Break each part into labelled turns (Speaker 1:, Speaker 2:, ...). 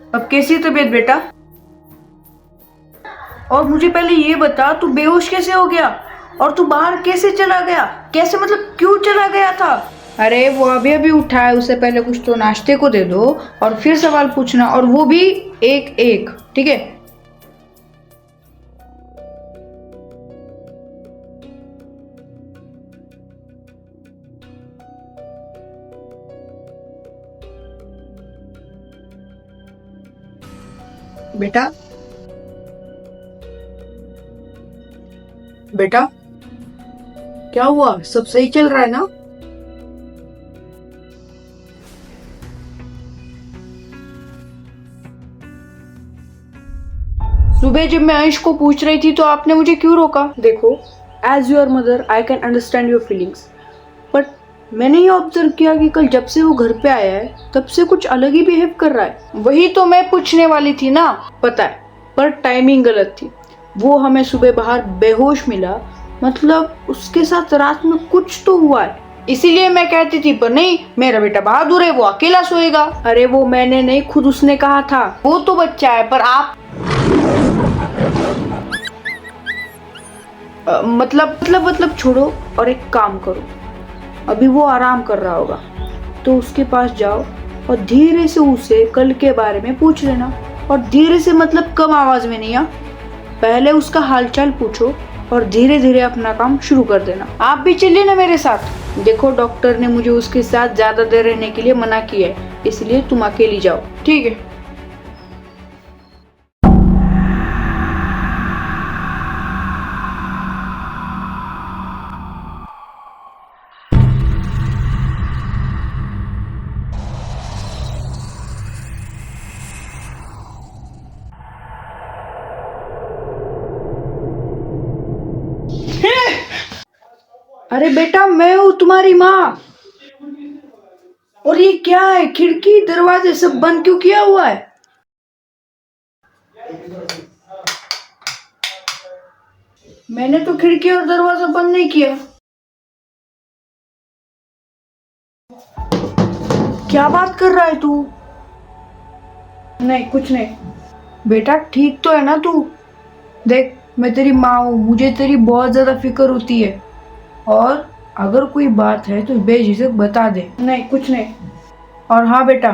Speaker 1: अब कैसी है तबीयत बेटा? और मुझे पहले ये बता, तू बेहोश कैसे हो गया और तू बाहर कैसे चला गया? कैसे मतलब क्यों चला गया था?
Speaker 2: अरे वो अभी अभी उठा है, उससे पहले कुछ तो नाश्ते को दे दो और फिर सवाल पूछना, और वो भी एक एक, ठीक है?
Speaker 1: बेटा बेटा क्या हुआ? सब सही चल रहा है ना?
Speaker 2: सुबह जब मैं अंश को पूछ रही थी तो आपने मुझे क्यों रोका?
Speaker 1: देखो, as your mother I can understand your feelings, but मैंने ये ऑब्जर्व किया कि कल जब से वो घर पे आया है तब से कुछ अलग ही बिहेव कर रहा है।
Speaker 2: वही तो मैं पूछने वाली थी ना।
Speaker 1: पता है, पर टाइमिंग गलत थी। वो हमें सुबह बाहर बेहोश मिला, मतलब उसके साथ रात में कुछ तो हुआ है।
Speaker 2: इसीलिए मैं कहती थी, पर नहीं, मेरा बेटा बहादुर है, वो अकेला सोएगा।
Speaker 1: अरे वो मैंने नहीं, खुद उसने कहा था।
Speaker 2: वो तो बच्चा है, पर आप
Speaker 1: मतलब छोड़ो और एक काम करो। अभी वो आराम कर रहा होगा तो उसके पास जाओ और धीरे से उसे कल के बारे में पूछ लेना। और धीरे से मतलब कम आवाज में नहीं, पहले उसका हालचाल पूछो और धीरे धीरे अपना काम शुरू कर देना।
Speaker 2: आप भी चलिए ना मेरे साथ।
Speaker 1: देखो, डॉक्टर ने मुझे उसके साथ ज्यादा देर रहने के लिए मना किया है, इसलिए तुम अकेली जाओ।
Speaker 2: ठीक है।
Speaker 1: अरे बेटा, मैं हूँ तुम्हारी माँ। और ये क्या है? खिड़की दरवाजे सब बंद क्यों किया हुआ है? मैंने तो खिड़की और दरवाजा बंद नहीं किया। क्या बात कर रहा है तू?
Speaker 2: नहीं, कुछ नहीं।
Speaker 1: बेटा ठीक तो है ना तू? देख, मैं तेरी माँ हूँ, मुझे तेरी बहुत ज्यादा फिक्र होती है, और अगर कोई बात है तो बेझिझक बता दे।
Speaker 2: नहीं, कुछ नहीं।
Speaker 1: और हाँ बेटा,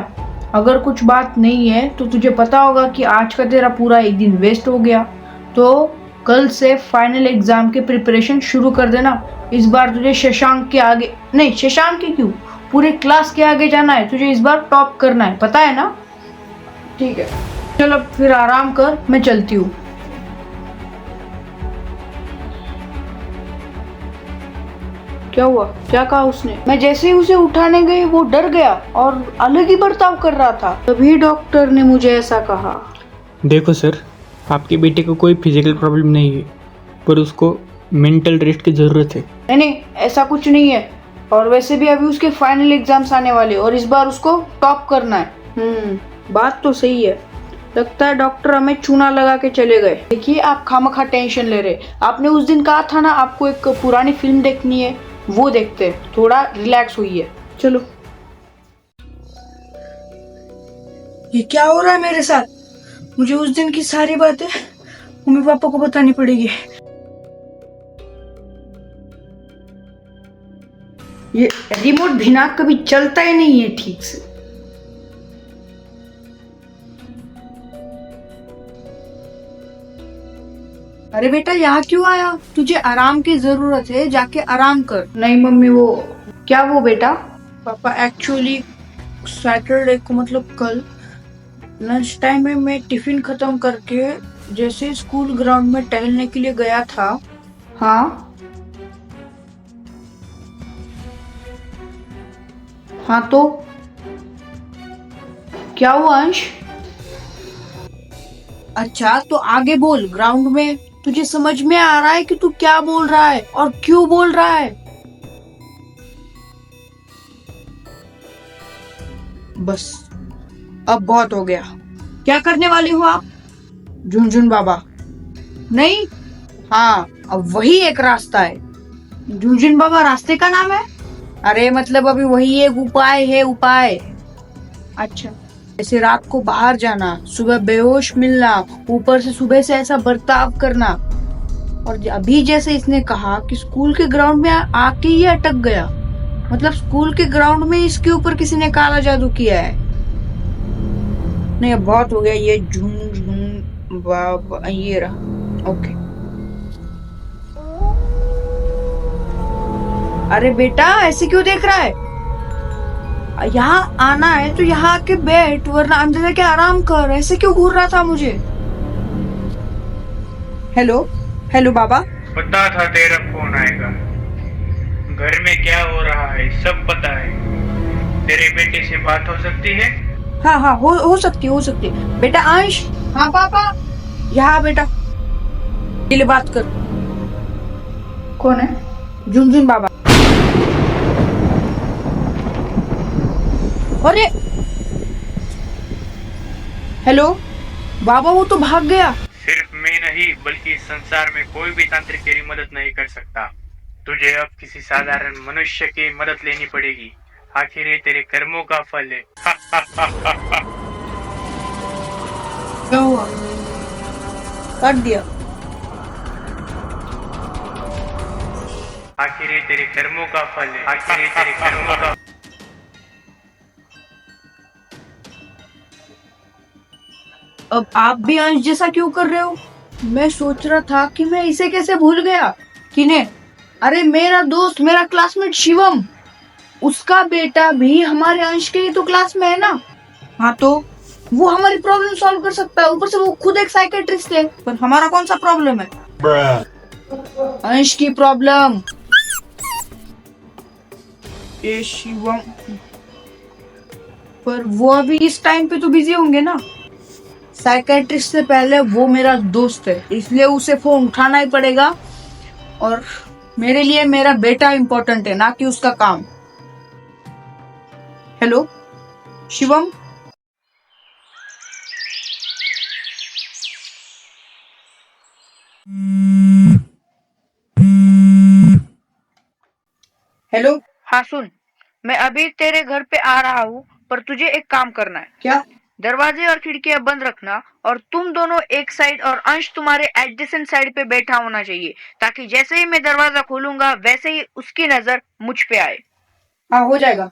Speaker 1: अगर कुछ बात नहीं है तो तुझे पता होगा कि आज का तेरा पूरा एक दिन वेस्ट हो गया, तो कल से फाइनल एग्जाम के प्रिपरेशन शुरू कर देना। इस बार तुझे शशांक के आगे नहीं, शशांक के क्यों, पूरे क्लास के आगे जाना है। तुझे इस बार टॉप करना है, पता है ना?
Speaker 2: ठीक है,
Speaker 1: चलो फिर आराम कर, मैं चलती हूँ। क्या हुआ? क्या कहा उसने?
Speaker 2: मैं जैसे ही उसे उठाने गई वो डर गया और अलग ही बर्ताव कर रहा था।
Speaker 1: तभी डॉक्टर ने मुझे ऐसा कहा।
Speaker 3: देखो सर, आपके बेटे को कोई फिजिकल प्रॉब्लम नहीं है, पर उसको मेंटल रेस्ट की ज़रूरत है।
Speaker 2: नहीं, ऐसा कुछ नहीं है। और वैसे भी अभी उसके फाइनल एग्जाम्स आने वाले और इस बार उसको टॉप करना है। बात तो सही है। लगता है डॉक्टर हमें चूना लगा के चले गए। देखिए आप खामखा टेंशन ले रहे। आपने उस दिन कहा था ना आपको एक पुरानी फिल्म देखनी है, वो देखते हैं, थोड़ा रिलैक्स हुई है। चलो।
Speaker 1: ये क्या हो रहा है मेरे साथ? मुझे उस दिन की सारी बातें मम्मी पापा को बतानी पड़ेगी।
Speaker 2: ये रिमोट बिना कभी चलता ही नहीं है ठीक से।
Speaker 1: अरे बेटा यहाँ क्यों आया? तुझे आराम की जरूरत है, जाके आराम कर।
Speaker 2: नहीं मम्मी, वो क्या वो बेटा?
Speaker 1: पापा एक्चुअली सैटरडे को मतलब कल लंच टाइम में मैं टिफिन खत्म करके जैसे स्कूल ग्राउंड में टहलने के लिए गया था।
Speaker 2: हाँ हाँ, तो क्या हुआ अंश?
Speaker 1: अच्छा तो आगे बोल। ग्राउंड में तुझे समझ में आ रहा है कि तू क्या बोल रहा है और क्यों बोल रहा है? बस अब बहुत हो गया। क्या करने वाले हो आप? झुनझुन बाबा? नहीं, हाँ अब वही एक रास्ता है। झुनझुन बाबा रास्ते का नाम है? अरे मतलब अभी वही एक उपाय है, उपाय। अच्छा, जैसे रात को बाहर जाना, सुबह बेहोश मिलना, ऊपर से सुबह से ऐसा बर्ताव करना। और अभी जैसे इसने कहा कि स्कूल के ग्राउंड में आके ही अटक गया, मतलब स्कूल के ग्राउंड में इसके ऊपर किसी ने काला जादू किया है। नहीं अब बहुत हो गया। ये झुन बाबा ये रहा। ओके। अरे बेटा ऐसे क्यों देख रहा है? यहाँ आना है तो यहाँ आके बैठ, वरना अंदर जाके आराम कर। ऐसे क्यों घूर रहा था मुझे? हेलो हेलो बाबा।
Speaker 4: पता था तेरा फोन आएगा। घर में क्या हो रहा है सब पता है। तेरे बेटे से बात हो सकती है?
Speaker 1: हाँ हाँ हो सकती है। बेटा अंश। हाँ पापा। यहाँ बेटा, ये ले बात कर।
Speaker 2: कौन है?
Speaker 1: झुनझुन बाबा। अरे हेलो बाबा, वो तो भाग गया।
Speaker 4: सिर्फ मैं नहीं बल्कि इस संसार में कोई भी तांत्रिक तेरी मदद नहीं कर सकता। तुझे अब किसी साधारण मनुष्य की मदद लेनी पड़ेगी। आखिर ये तेरे कर्मों का फल है।
Speaker 1: क्या हुआ? काट दिया।
Speaker 4: आखिर ये तेरे कर्मों का फल है। आखिर ये तेरे कर्मों का।
Speaker 1: अब आप भी अंश जैसा क्यों कर रहे हो? मैं सोच रहा था कि मैं इसे कैसे भूल गया। किन्हें? अरे मेरा दोस्त, मेरा क्लासमेट शिवम, उसका बेटा भी हमारे अंश के ही तो क्लास में है ना। हाँ तो वो हमारी प्रॉब्लम सॉल्व कर सकता है। ऊपर से वो खुद एक साइकेट्रिस्ट है। पर हमारा कौन सा प्रॉब्लम है? अंश की प्रॉब्लम। ये शिवम, पर वो अभी इस टाइम पे तो बिजी होंगे ना। साइकेट्रिस्ट से पहले वो मेरा दोस्त है, इसलिए उसे फोन उठाना ही पड़ेगा। और मेरे लिए मेरा बेटा इंपॉर्टेंट है, ना कि उसका काम। हेलो शिवम। हेलो।
Speaker 2: हाँ सुन, मैं अभी तेरे घर पे आ रहा हूँ, पर तुझे एक काम करना है।
Speaker 1: क्या?
Speaker 2: दरवाजे और खिड़कियां बंद रखना और तुम दोनों एक साइड और अंश तुम्हारे एडजेसेंट साइड पे बैठा होना चाहिए, ताकि जैसे ही मैं दरवाजा खोलूंगा वैसे ही उसकी नजर मुझ पे आए।
Speaker 1: हाँ हो जाएगा।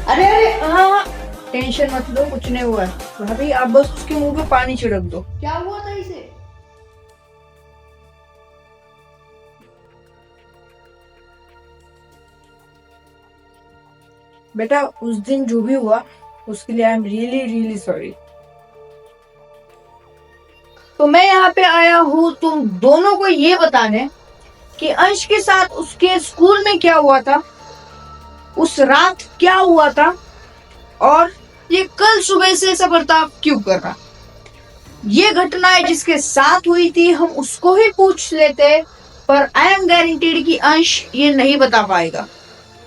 Speaker 1: अरे अरे हाँ हाँ, टेंशन मत लो, कुछ नहीं हुआ है भाभी। आप बस उसके मुंह पे पानी छिड़क दो। क्या हुआ था इसे? बेटा उस दिन जो भी हुआ उसके लिए I am really really sorry. तो मैं यहाँ
Speaker 2: यहाँ पे आया हूँ तुम दोनों को ये बताने कि अंश के साथ उसके स्कूल में क्या हुआ था, उस रात क्या हुआ था, और ये कल सुबह से ऐसा बर्ताव क्यों कर रहा। ये घटनाएं जिसके साथ हुई थी हम उसको ही पूछ लेते, पर आई एम गारंटीड कि अंश ये नहीं बता पाएगा,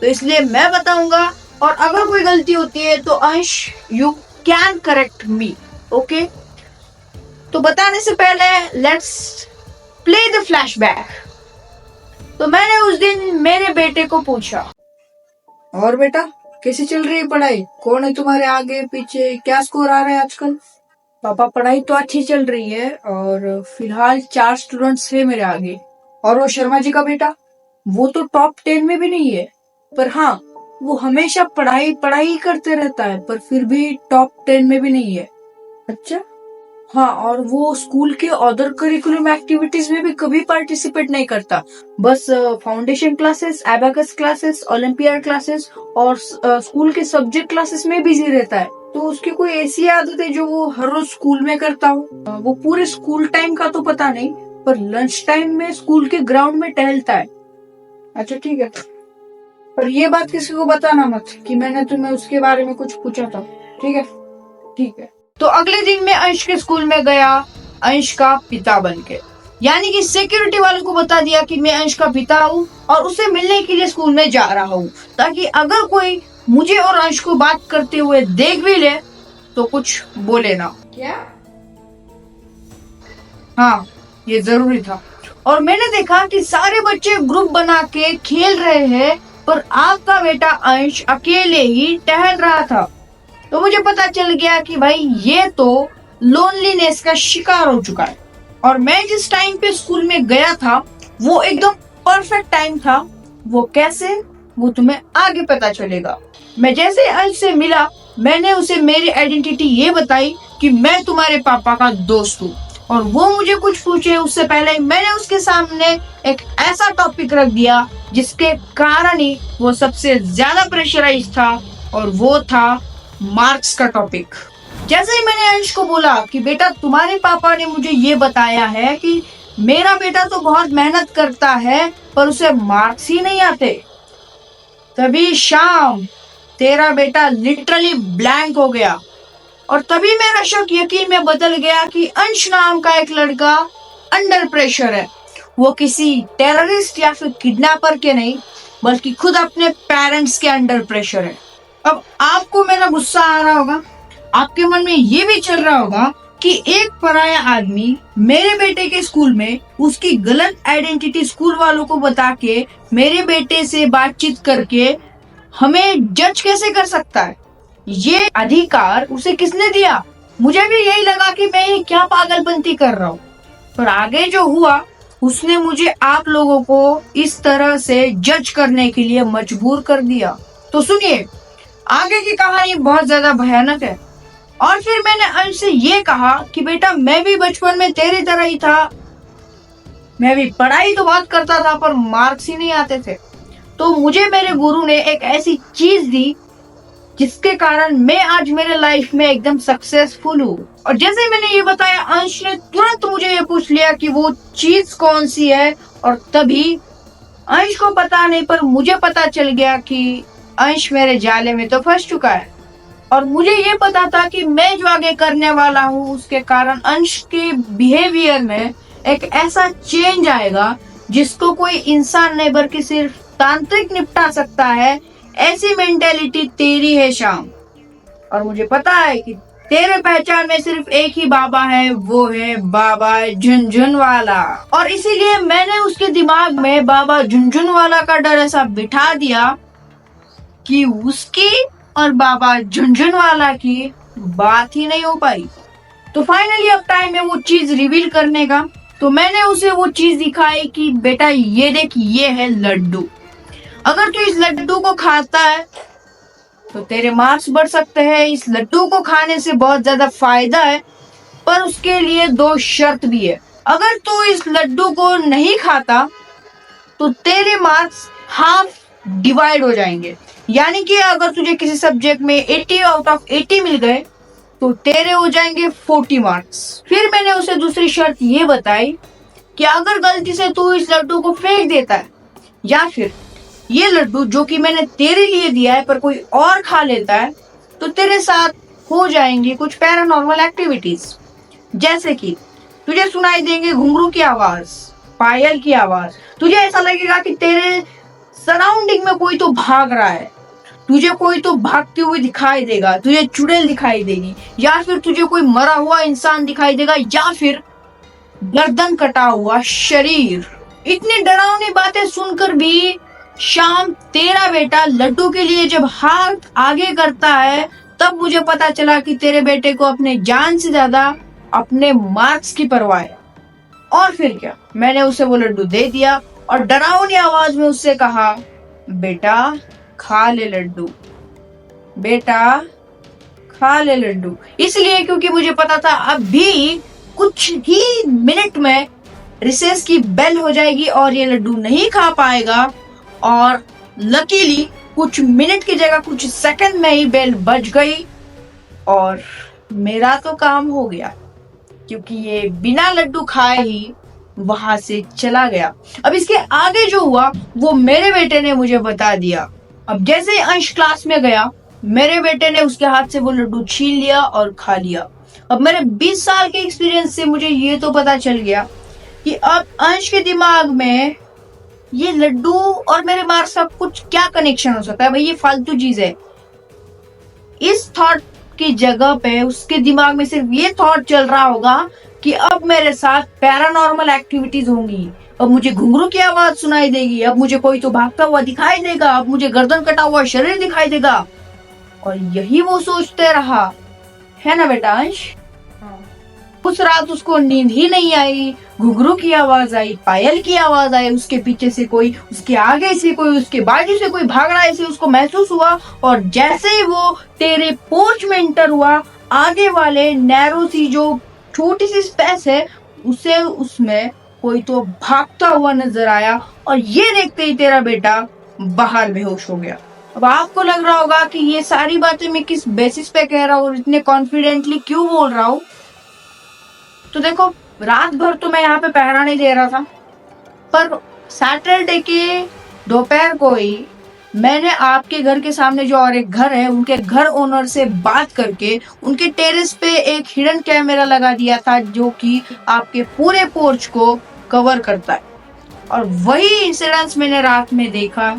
Speaker 2: तो इसलिए मैं बताऊंगा। और अगर कोई गलती होती है तो अंश you can correct me, okay. तो बताने से पहले लेट्स प्ले द फ्लैशबैक। तो मैंने उस दिन मेरे बेटे को पूछा, और बेटा कैसी चल रही है पढ़ाई, कौन है तुम्हारे आगे पीछे, क्या स्कोर आ रहा है आजकल। पापा पढ़ाई तो अच्छी चल रही है और फिलहाल 4 स्टूडेंट्स है मेरे आगे, और वो शर्मा जी का बेटा वो तो टॉप 10 में भी नहीं है, पर हाँ वो हमेशा पढ़ाई पढ़ाई करते रहता है, पर फिर भी टॉप 10 में भी नहीं है। अच्छा हाँ, और वो स्कूल के अदर करिकुलम एक्टिविटीज में भी कभी पार्टिसिपेट नहीं करता, बस foundation classes, abacus classes, olympiad classes और स्कूल के सब्जेक्ट क्लासेस में बिजी रहता है। तो उसकी कोई ऐसी आदत है जो वो हर रोज स्कूल में करता हो। वो पूरे स्कूल टाइम का तो पता नहीं, पर लंच टाइम में स्कूल के ग्राउंड में टहलता है। अच्छा ठीक है, पर ये बात किसी को बताना मत कि मैंने तुम्हें उसके बारे में कुछ पूछा था, ठीक है। ठीक है। तो अगले दिन मैं अंश के स्कूल में गया अंश का पिता बनके, यानी कि सिक्योरिटी वालों को बता दिया कि मैं अंश का पिता हूँ और उसे मिलने के लिए स्कूल में जा रहा हूँ, ताकि अगर कोई मुझे और अंश को बात करते हुए देख भी ले तो कुछ बोले ना। क्या? हाँ ये जरूरी था। और मैंने देखा कि सारे बच्चे ग्रुप बना के खेल रहे हैं, पर आपका बेटा अंश अकेले ही टहल रहा था। तो मुझे पता चल गया कि भाई ये तो लोनलीनेस का शिकार हो चुका है। और मैं जिस टाइम पे स्कूल में गया था वो एकदम परफेक्ट टाइम था। वो कैसे, वो तुम्हें आगे पता चलेगा। मैं जैसे अंश से मिला मैंने उसे मेरी आइडेंटिटी ये बताई कि मैं तुम्हारे पापा का दोस्त हूँ, और वो मुझे कुछ पूछे उससे पहले मैंने उसके सामने एक ऐसा टॉपिक रख दिया जिसके कारण ही वो सबसे ज्यादा प्रेशराइज था, और वो था मार्क्स का टॉपिक। जैसे ही मैंने अंश को बोला कि बेटा तुम्हारे पापा ने मुझे ये बताया है कि मेरा बेटा तो बहुत मेहनत करता है पर उसे मार्क्स ही नहीं आते, तभी शाम तेरा बेटा लिटरली ब्लैंक हो गया। और तभी मेरा शक यकीन में बदल गया कि अंश नाम का एक लड़का अंडर प्रेशर है। वो किसी टेररिस्ट या फिर किडनैपर के नहीं, बल्कि खुद अपने पेरेंट्स के अंडर प्रेशर है। अब आपको मेरा गुस्सा आ रहा होगा, आपके मन में ये भी चल रहा होगा कि एक पराया आदमी मेरे बेटे के स्कूल में उसकी गलत आइडेंटिटी स्कूल वालों को बता के मेरे बेटे से बातचीत करके हमें जज कैसे कर सकता है। ये अधिकार उसे किसने दिया। मुझे भी यही लगा कि मैं ये क्या पागलपंती कर रहा हूँ, पर आगे जो हुआ उसने मुझे आप लोगों को इस तरह से जज करने के लिए मजबूर कर दिया। तो सुनिए, आगे की कहानी बहुत ज्यादा भयानक है। और फिर मैंने अंश से ये कहा कि बेटा मैं भी बचपन में तेरी तरह ही था, मैं भी पढ़ाई तो बहुत करता था पर मार्क्स ही नहीं आते थे। तो मुझे मेरे गुरु ने एक ऐसी चीज दी जिसके कारण मैं आज मेरे लाइफ में एकदम सक्सेसफुल हूँ। और जैसे मैंने ये बताया अंश ने तुरंत मुझे ये पूछ लिया कि वो चीज कौन सी है, और तभी अंश को पता नहीं पर मुझे पता चल गया कि अंश मेरे जाले में तो फंस चुका है। और मुझे ये पता था कि मैं जो आगे करने वाला हूँ उसके कारण अंश के बिहेवियर में एक ऐसा चेंज आएगा जिसको कोई इंसान नहीं बल्कि सिर्फ तांत्रिक निपटा सकता है। ऐसी मेंटेलिटी तेरी है श्याम, और मुझे पता है कि तेरे पहचान में सिर्फ एक ही बाबा है, वो है बाबा झुनझुनवाला। और इसीलिए मैंने उसके दिमाग में बाबा झुनझुनवाला का डर ऐसा बिठा दिया कि उसकी और बाबा झुनझुनवाला की बात ही नहीं हो पाई। तो फाइनली अब टाइम है वो चीज रिवील करने का। तो मैंने उसे वो चीज दिखाई कि बेटा ये देख, ये है लड्डू। अगर तू इस लड्डू को खाता है तो तेरे मार्क्स बढ़ सकते हैं। इस लड्डू को खाने से बहुत ज्यादा फायदा है, पर उसके लिए 2 शर्त भी है। अगर तू इस लड्डू को नहीं खाता तो तेरे मार्क्स हाफ डिवाइड हो जाएंगे, यानी कि अगर तुझे किसी सब्जेक्ट में 80 आउट ऑफ 80 मिल गए तो तेरे हो जाएंगे 40 मार्क्स। फिर मैंने उसे दूसरी शर्त ये बताई कि अगर गलती से तू इस लड्डू को फेंक देता है या फिर ये लड्डू जो कि मैंने तेरे लिए दिया है पर कोई और खा लेता है, तो तेरे साथ हो जाएंगी कुछ पैरानॉर्मल एक्टिविटीज। जैसे कि तुझे सुनाई देंगे घुंघरू की आवाज, पायल की आवाज, तुझे ऐसा लगेगा कि तेरे सराउंडिंग में कोई तो भाग रहा है, तुझे कोई तो भागते हुए दिखाई देगा, तुझे चुड़ैल दिखाई देगी, या फिर तुझे कोई मरा हुआ इंसान दिखाई देगा, या फिर गर्दन कटा हुआ शरीर। इतनी डरावनी बातें सुनकर भी शाम तेरा बेटा लड्डू के लिए जब हाथ आगे करता है, तब मुझे पता चला कि तेरे बेटे को अपने जान से ज्यादा अपने मार्क्स की परवाह है। और फिर क्या, मैंने उसे वो लड्डू दे दिया और डरावनी आवाज में उससे कहा, बेटा खा ले लड्डू, बेटा खा ले लड्डू। इसलिए क्योंकि मुझे पता था अभी कुछ ही मिनट में रिसेस की बेल हो जाएगी और ये लड्डू नहीं खा पाएगा। और लकीली कुछ मिनट की जगह कुछ सेकंड में ही बेल बज गई और मेरा तो काम हो गया, क्योंकि ये बिना लड्डू खाए ही वहां से चला गया। अब इसके आगे जो हुआ वो मेरे बेटे ने मुझे बता दिया। अब जैसे ही अंश क्लास में गया, मेरे बेटे ने उसके हाथ से वो लड्डू छीन लिया और खा लिया। अब मेरे 20 साल के एक्सपीरियंस से मुझे ये तो पता चल गया कि अब अंश के दिमाग में ये लड्डू और मेरे मार्क्स का कुछ क्या कनेक्शन हो सकता है। भाई ये फालतू चीज है। इस थॉट की जगह पे उसके दिमाग में सिर्फ ये थॉट चल रहा होगा कि अब मेरे साथ पैरानॉर्मल एक्टिविटीज होंगी, अब मुझे घुंघरू की आवाज सुनाई देगी, अब मुझे कोई तो भागता हुआ दिखाई देगा, अब मुझे गर्दन कटा हुआ शरीर दिखाई देगा। और यही वो सोचते रहा, है ना बेटा अंश? उस रात उसको नींद ही नहीं आई। घुंघरू की आवाज आई, पायल की आवाज आई, उसके पीछे से कोई, उसके आगे से कोई, उसके बाजू से कोई भाग रहा है, ऐसे उसको महसूस हुआ। और जैसे ही वो तेरे पोर्च में एंटर हुआ, आगे वाले नैरो सी जो छोटी सी स्पेस है, उसे उसमें कोई तो भागता हुआ नजर आया। और ये देखते ही तेरा बेटा बाहर बेहोश हो गया। अब आपको लग रहा होगा कि ये सारी बातें मैं किस बेसिस पे कह रहा हूँ और इतने कॉन्फिडेंटली क्यों बोल रहा हूँ। तो देखो, रात भर तो मैं यहाँ पे पहरा नहीं दे रहा था, पर सैटरडे के दोपहर को ही मैंने आपके घर के सामने जो और एक घर है, उनके घर ओनर से बात करके उनके टेरेस पे एक हिडन कैमरा लगा दिया था, जो कि आपके पूरे पोर्च को कवर करता है। और वही इंसिडेंस मैंने रात में देखा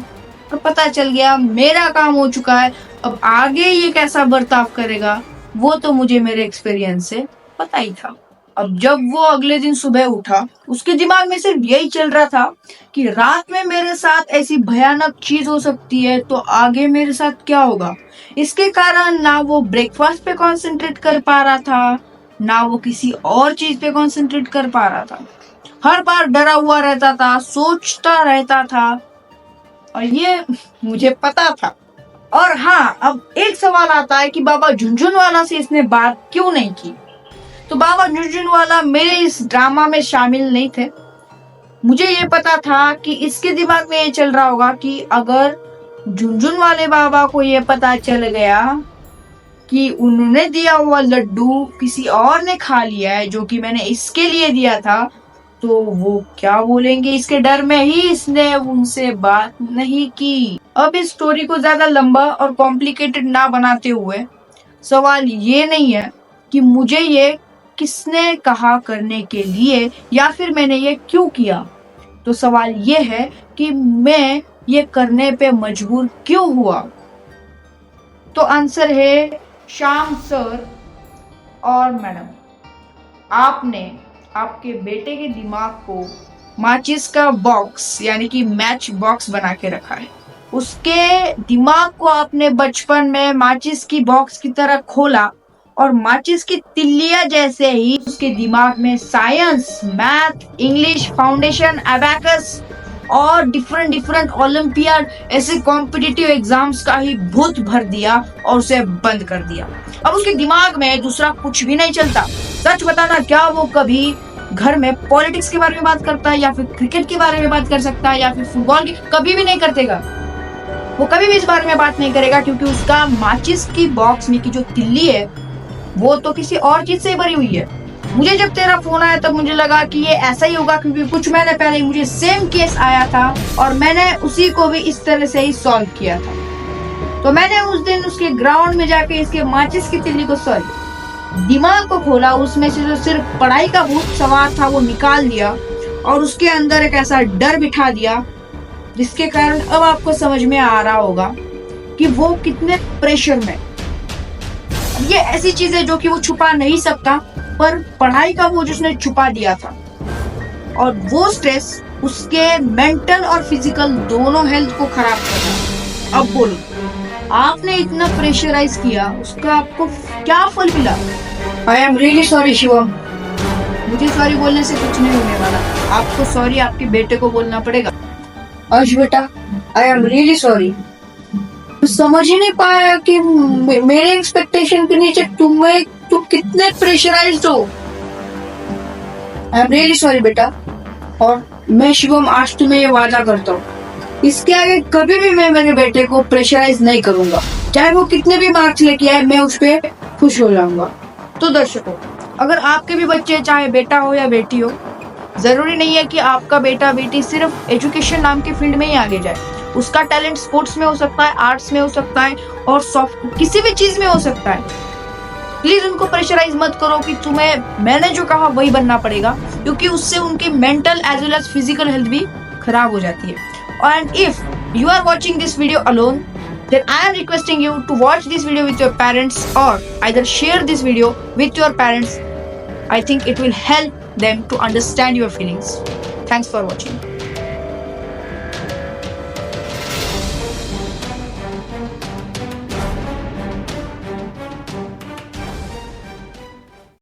Speaker 2: और पता चल गया मेरा काम हो चुका है। अब आगे ये कैसा बर्ताव करेगा वो तो मुझे मेरे एक्सपीरियंस से पता ही था। अब जब वो अगले दिन सुबह उठा, उसके दिमाग में सिर्फ यही चल रहा था कि रात में मेरे साथ ऐसी भयानक चीज हो सकती है, तो आगे मेरे साथ क्या होगा। इसके कारण ना वो ब्रेकफास्ट पे कंसंट्रेट कर पा रहा था, ना वो किसी और चीज पे कंसंट्रेट कर पा रहा था। हर बार डरा हुआ रहता था, सोचता रहता था, और ये मुझे पता था। और हाँ, अब एक सवाल आता है कि बाबा झुनझुनवाला से इसने बात क्यों नहीं की। तो बाबा झुनझुनवाला मेरे इस ड्रामा में शामिल नहीं थे। मुझे ये पता था कि इसके दिमाग में ये चल रहा होगा कि अगर झुनझुन बाबा को ये पता चल गया कि उन्होंने दिया हुआ लड्डू किसी और ने खा लिया है, जो कि मैंने इसके लिए दिया था, तो वो क्या बोलेंगे। इसके डर में ही इसने उनसे बात नहीं की। अब इस स्टोरी को ज्यादा लंबा और कॉम्प्लिकेटेड ना बनाते हुए, सवाल ये नहीं है कि मुझे ये किसने कहा करने के लिए या फिर मैंने ये क्यों किया। तो सवाल ये है कि मैं ये करने पे मजबूर क्यों हुआ। तो आंसर है श्याम सर और मैडम, आपने आपके बेटे के दिमाग को माचिस का बॉक्स यानी कि मैच बॉक्स बना के रखा है। उसके दिमाग को आपने बचपन में माचिस की बॉक्स की तरह खोला और माचिस की तिल्लियां जैसे ही उसके दिमाग में science, math, English, foundation, abacus और डिफरेंट ओलंपियाड ऐसे कॉम्पिटिटिव एग्जाम्स का ही भूत भर दिया और उसे बंद कर दिया। अब उसके दिमाग में दूसरा कुछ भी नहीं चलता। सच बताना, क्या वो कभी घर में पॉलिटिक्स के बारे में बात करता है या फिर क्रिकेट के बारे में बात कर सकता है या फिर फुटबॉल की? कभी भी नहीं करतेगा। वो कभी भी इस बारे में बात नहीं करेगा, क्योंकि उसका माचिस की बॉक्स में की जो तिल्ली है वो तो किसी और चीज से ही भरी हुई है। मुझे जब तेरा फोन आया तब मुझे लगा कि ये ऐसा ही होगा, क्योंकि कुछ महीने पहले ही मुझे सेम केस आया था और मैंने उसी को भी इस तरह से ही सॉल्व किया था। तो मैंने उस दिन उसके ग्राउंड में जाके इसके माचिस की तिल्ली को दिमाग को खोला, उसमें से जो सिर्फ पढ़ाई का भूत सवार था वो निकाल दिया और उसके अंदर एक ऐसा डर बिठा दिया जिसके कारण अब आपको समझ में आ रहा होगा कि वो कितने प्रेशर में। ये ऐसी चीज है जो कि वो छुपा नहीं सकता, पर पढ़ाई का बोझ उसने छुपा दिया था और वो स्ट्रेस उसके मेंटल और फिजिकल दोनों हेल्थ को खराब कर रहा। अब बोलो, आपने इतना प्रेशराइज किया, उसका आपको क्या फल मिला? I am really sorry Shivam. मुझे सॉरी बोलने से कुछ नहीं होने वाला, आपको सॉरी आपके बेटे को बोलना पड़ेगा। अर्श बेटा, आई एम रियली सॉरी। समझ ही नहीं पाया कि मेरे एक्सपेक्टेशन के नीचे तुम कितने प्रेशराइज्ड हो। आई एम रियली सॉरी बेटा। और मैं शिवम आज तुम्हें ये वादा करता हूँ, इसके आगे कभी भी मैं मेरे बेटे को प्रेशराइज नहीं करूंगा, चाहे वो कितने भी मार्क्स लेके आए, मैं उस पर खुश हो जाऊंगा। तो दर्शकों, अगर आपके भी बच्चे, चाहे बेटा हो या बेटी हो, जरूरी नहीं है कि आपका बेटा बेटी सिर्फ एजुकेशन नाम के फील्ड में ही आगे जाए। उसका टैलेंट स्पोर्ट्स में हो सकता है, आर्ट्स में हो सकता है और सॉफ्ट किसी भी चीज में हो सकता है। प्लीज उनको प्रेशराइज मत करो कि तुम्हें मैंने जो कहा वही बनना पड़ेगा, क्योंकि उससे उनकी mental as well as physical health भी खराब हो जाती है। And if you are watching this video alone, then I am requesting you to watch this video with your parents or either share this video with your parents. I think it will help them to understand your feelings. Thanks for watching.